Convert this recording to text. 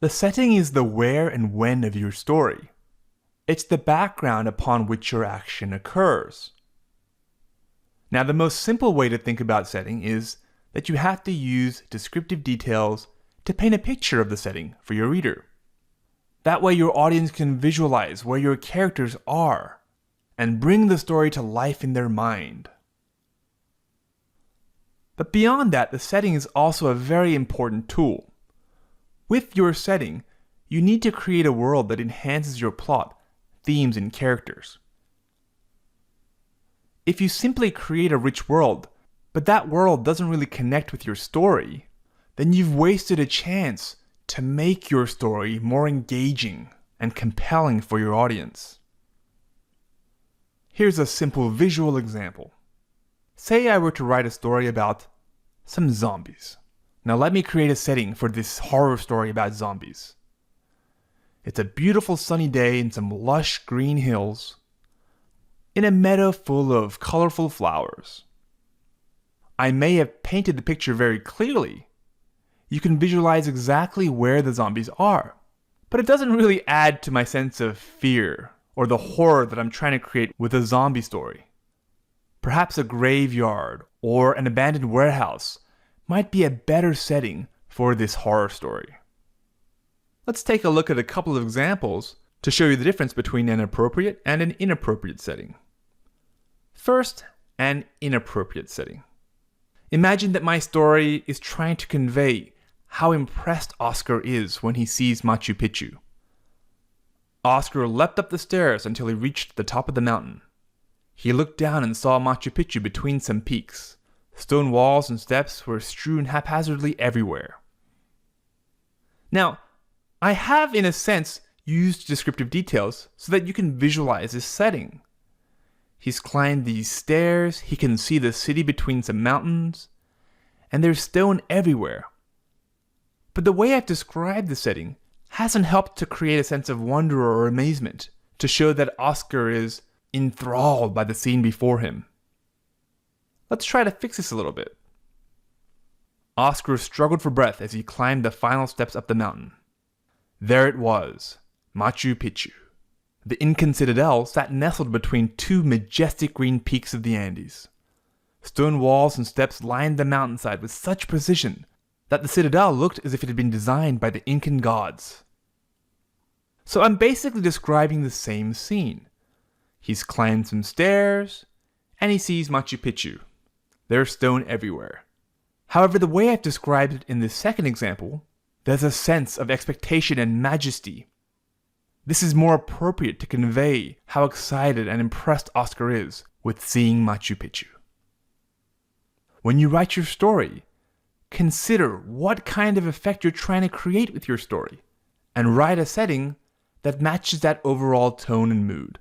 The setting is the where and when of your story. It's the background upon which your action occurs. Now, the most simple way to think about setting is that you have to use descriptive details to paint a picture of the setting for your reader. That way your audience can visualize where your characters are and bring the story to life in their mind. But beyond that, the setting is also a very important tool. With your setting, you need to create a world that enhances your plot, themes, and characters. If you simply create a rich world, but that world doesn't really connect with your story, then you've wasted a chance to make your story more engaging and compelling for your audience. Here's a simple visual example. Say I were to write a story about some zombies. Now let me create a setting for this horror story about zombies. It's a beautiful sunny day in some lush green hills, in a meadow full of colorful flowers. I may have painted the picture very clearly. You can visualize exactly where the zombies are, but it doesn't really add to my sense of fear or the horror that I'm trying to create with a zombie story. Perhaps a graveyard or an abandoned warehouse might be a better setting for this horror story. Let's take a look at a couple of examples to show you the difference between an appropriate and an inappropriate setting. First, an inappropriate setting. Imagine that my story is trying to convey how impressed Oscar is when he sees Machu Picchu. Oscar leapt up the stairs until he reached the top of the mountain. He looked down and saw Machu Picchu between some peaks. Stone walls and steps were strewn haphazardly everywhere. Now, I have, in a sense, used descriptive details so that you can visualize this setting. He's climbed these stairs, he can see the city between some mountains, and there's stone everywhere. But the way I've described the setting hasn't helped to create a sense of wonder or amazement, to show that Oscar is enthralled by the scene before him. Let's try to fix this a little bit. Oscar struggled for breath as he climbed the final steps up the mountain. There it was, Machu Picchu. The Incan citadel sat nestled between two majestic green peaks of the Andes. Stone walls and steps lined the mountainside with such precision that the citadel looked as if it had been designed by the Incan gods. So I'm basically describing the same scene. He's climbed some stairs, and he sees Machu Picchu. There's stone everywhere. However, the way I've described it in this second example, there's a sense of expectation and majesty. This is more appropriate to convey how excited and impressed Oscar is with seeing Machu Picchu. When you write your story, consider what kind of effect you're trying to create with your story, and write a setting that matches that overall tone and mood.